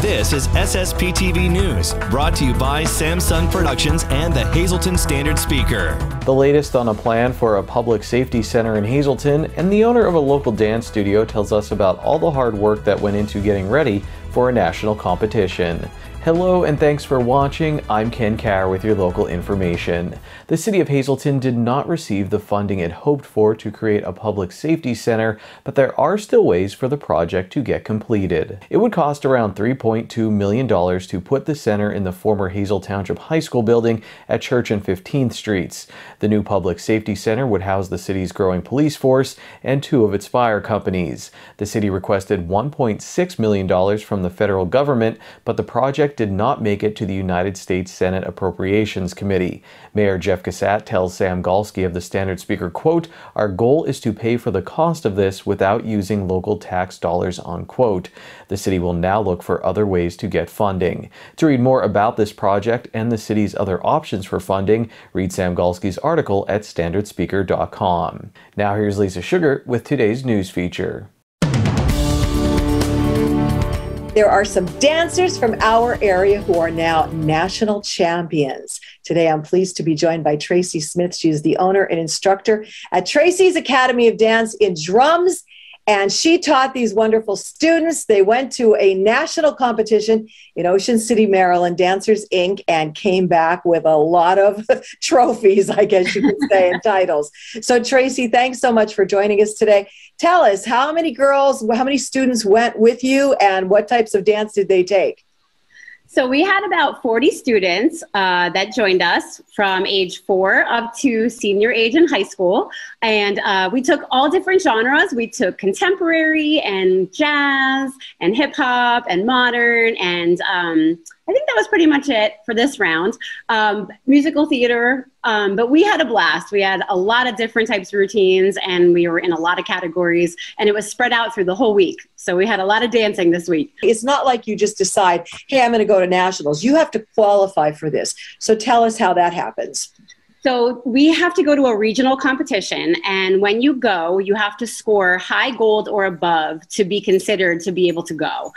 This is SSPTV News, brought to you by Samsung Productions and the Hazelton Standard Speaker. The latest on a plan for a public safety center in Hazelton, and the owner of a local dance studio tells us about all the hard work that went into getting ready for a national competition. Hello and thanks for watching. I'm Ken Carr with your local information. The city of Hazelton did not receive the funding it hoped for to create a public safety center, but there are still ways for the project to get completed. It would cost around $3.2 million to put the center in the former Hazel Township High School building at Church and 15th Streets. The new public safety center would house the city's growing police force and 2 of its fire companies. The city requested $1.6 million from the federal government, but the project did not make it to the United States Senate Appropriations Committee. Mayor Jeff Gassat tells Sam Galsky of the Standard Speaker, quote, "Our goal is to pay for the cost of this without using local tax dollars," unquote. The city will now look for other ways to get funding. To read more about this project and the city's other options for funding, read Sam Galsky's article at standardspeaker.com. Now here's Lisa Sugar with today's news feature. There are some dancers from our area who are now national champions. Today, I'm pleased to be joined by Tracy Smith. She is the owner and instructor at Tracy's Academy of Dance in Drums, and she taught these wonderful students. They went to a national competition in Ocean City, Maryland, Dancers Inc., and came back with a lot of trophies, I guess you could say, and titles. So, Tracy, thanks so much for joining us today. Tell us, how many students went with you, and what types of dance did they take? So we had about 40 students that joined us from age 4 up to senior age in high school. And we took all different genres. We took contemporary and jazz and hip hop and modern. And I think that was pretty much it for this round. Musical theater, but we had a blast. We had a lot of different types of routines, and we were in a lot of categories, and it was spread out through the whole week. So we had a lot of dancing this week. It's not like you just decide, hey, I'm going to go to nationals. You have to qualify for this. So tell us how that happens. So we have to go to a regional competition, and when you go, you have to score high gold or above to be considered to be able to go.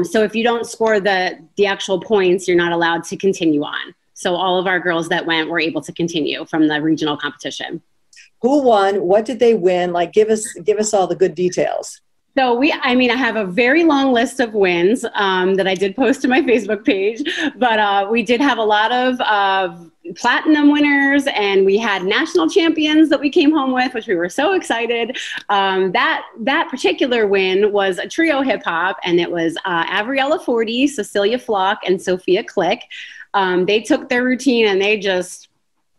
So if you don't score the actual points, you're not allowed to continue on. So all of our girls that went were able to continue from the regional competition. Who won? What did they win? Like, give us all the good details. So I have a very long list of wins that I did post to my Facebook page, but we did have a lot of platinum winners, and we had national champions that we came home with, which we were so excited. That particular win was a trio hip hop, and it was Avriella 40, Cecilia Flock, and Sophia Click. They took their routine and they just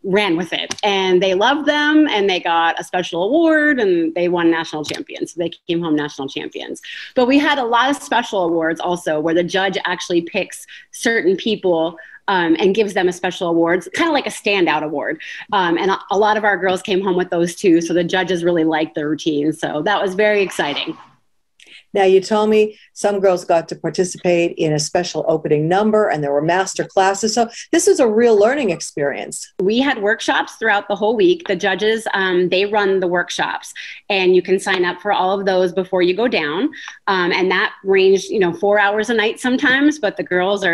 ran with it, and they loved them, and they got a special award, and they won national champions. So they came home national champions. But we had a lot of special awards also, where the judge actually picks certain people and gives them a special award, kind of like a standout award. And a lot of our girls came home with those too. So the judges really liked the routine. So that was very exciting. Now, you told me some girls got to participate in a special opening number, and there were master classes. So this is a real learning experience. We had workshops throughout the whole week. The judges, they run the workshops, and you can sign up for all of those before you go down. And that ranged, 4 hours a night sometimes, but the girls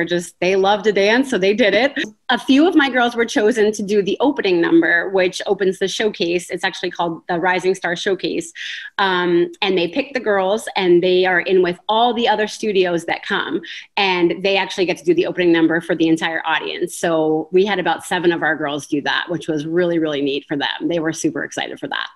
they love to dance, so they did it. A few of my girls were chosen to do the opening number, which opens the showcase. It's actually called the Rising Star Showcase. And they pick the girls, and they are in with all the other studios that come, and they actually get to do the opening number for the entire audience. So we had about 7 of our girls do that, which was really, really neat for them. They were super excited for that.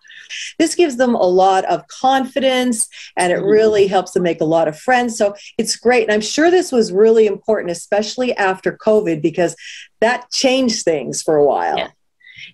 This gives them a lot of confidence, and it really helps them make a lot of friends. So it's great. And I'm sure this was really important, especially after COVID, because that changed things for a while. Yeah.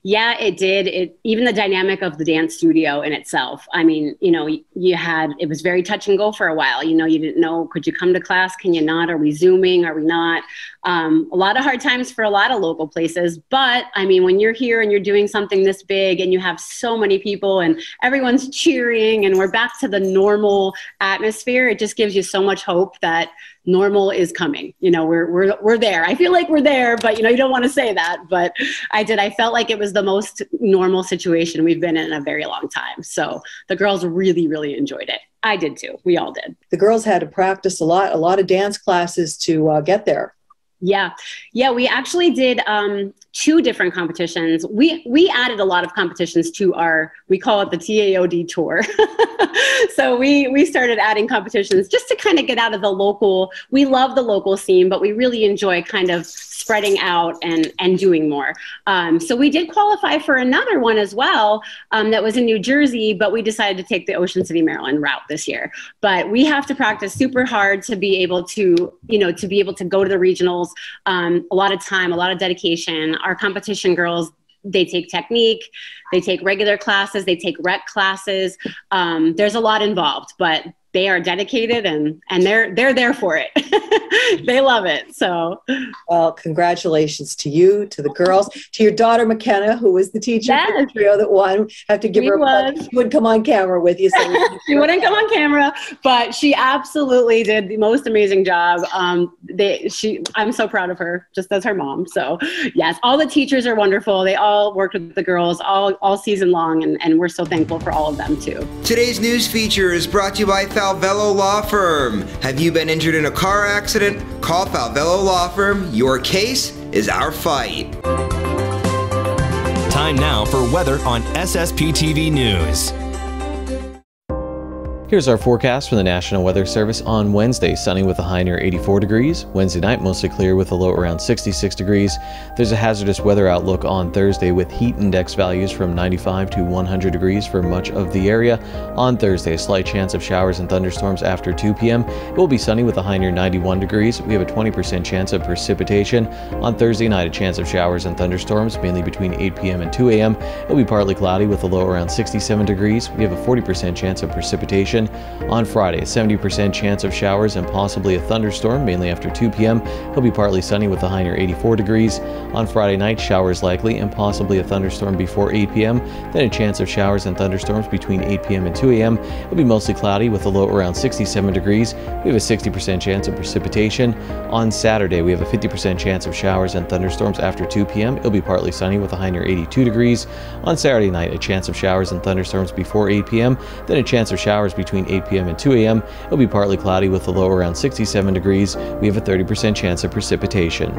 Yeah, it did. Even the dynamic of the dance studio in itself. I mean, it was very touch and go for a while. You didn't know, could you come to class? Can you not? Are we Zooming? Are we not? A lot of hard times for a lot of local places. But I mean, when you're here and you're doing something this big and you have so many people and everyone's cheering and we're back to the normal atmosphere, it just gives you so much hope that normal is coming. You know, we're there. I feel like we're there, but you know, you don't want to say that, but I felt like it was the most normal situation we've been in a very long time. So the girls really, really enjoyed it. I did too. We all did. The girls had to practice a lot of dance classes to get there. Yeah. We actually did 2 different competitions. We added a lot of competitions to we call it the TAOD tour. So we started adding competitions just to kind of get out of the local. We love the local scene, but we really enjoy kind of spreading out and doing more. So we did qualify for another one as well that was in New Jersey, but we decided to take the Ocean City, Maryland route this year. But we have to practice super hard to be able to, you know, to be able to go to the regionals. A lot of time, a lot of dedication. Our competition girls, they take technique, they take regular classes, they take rec classes. There's a lot involved, but they are dedicated and they're there for it. They love it. So, well, congratulations to you, to the girls, to your daughter McKenna, who was the teacher for the trio that won. Have to give her a plug. She wouldn't come on camera with you. So she wouldn't come on camera, but she absolutely did the most amazing job. I'm so proud of her, just as her mom. So yes, all the teachers are wonderful. They all worked with the girls all season long, and we're so thankful for all of them too. Today's news feature is brought to you by Falvello Law Firm. Have you been injured in a car accident? Call Falvello Law Firm. Your case is our fight. Time now for weather on SSPTV News. Here's our forecast from the National Weather Service on Wednesday. Sunny with a high near 84 degrees. Wednesday night, mostly clear with a low around 66 degrees. There's a hazardous weather outlook on Thursday with heat index values from 95 to 100 degrees for much of the area. On Thursday, a slight chance of showers and thunderstorms after 2 p.m. It will be sunny with a high near 91 degrees. We have a 20% chance of precipitation. On Thursday night, a chance of showers and thunderstorms, mainly between 8 p.m. and 2 a.m. It will be partly cloudy with a low around 67 degrees. We have a 40% chance of precipitation. On Friday, a 70% chance of showers and possibly a thunderstorm, mainly after 2 p.m. It'll be partly sunny with a high near 84 degrees. On Friday night, showers likely and possibly a thunderstorm before 8 p.m. Then a chance of showers and thunderstorms between 8 p.m. and 2 a.m. It'll be mostly cloudy with a low around 67 degrees. We have a 60% chance of precipitation. On Saturday, we have a 50% chance of showers and thunderstorms after 2 p.m. It'll be partly sunny with a high near 82 degrees. On Saturday night, a chance of showers and thunderstorms before 8 p.m. Then a chance of showers between 8 p.m. and 2 a.m. It'll be partly cloudy with a low around 67 degrees. We have a 30% chance of precipitation.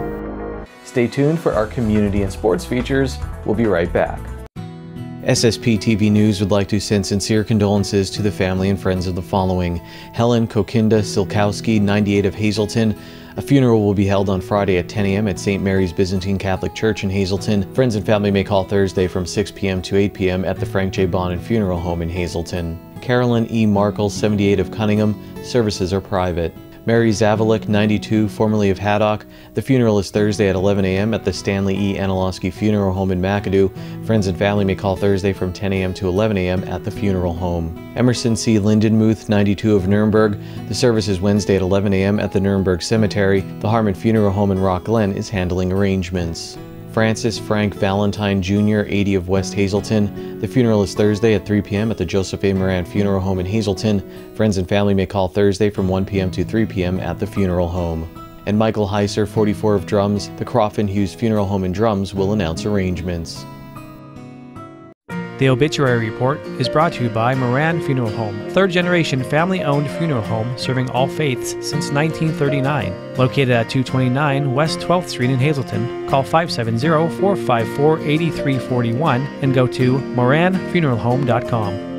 Stay tuned for our community and sports features. We'll be right back. SSPTV News would like to send sincere condolences to the family and friends of the following: Helen Kokinda Silkowski, 98 of Hazelton. A funeral will be held on Friday at 10 a.m. at St. Mary's Byzantine Catholic Church in Hazelton. Friends and family may call Thursday from 6 p.m. to 8 p.m. at the Frank J. Bonin Funeral Home in Hazelton. Carolyn E. Markle, 78 of Cunningham. Services are private. Mary Zavalik, 92, formerly of Haddock. The funeral is Thursday at 11 a.m. at the Stanley E. Anilowski Funeral Home in McAdoo. Friends and family may call Thursday from 10 a.m. to 11 a.m. at the funeral home. Emerson C. Lindenmuth, 92 of Nuremberg. The service is Wednesday at 11 a.m. at the Nuremberg Cemetery. The Harmon Funeral Home in Rock Glen is handling arrangements. Francis Frank Valentine Jr., 80 of West Hazelton. The funeral is Thursday at 3 p.m. at the Joseph A. Moran Funeral Home in Hazelton. Friends and family may call Thursday from 1 p.m. to 3 p.m. at the funeral home. And Michael Heiser, 44 of Drums. The Coffin Hughes Funeral Home in Drums will announce arrangements. The obituary report is brought to you by Moran Funeral Home, third-generation family-owned funeral home serving all faiths since 1939. Located at 229 West 12th Street in Hazelton, call 570-454-8341 and go to moranfuneralhome.com.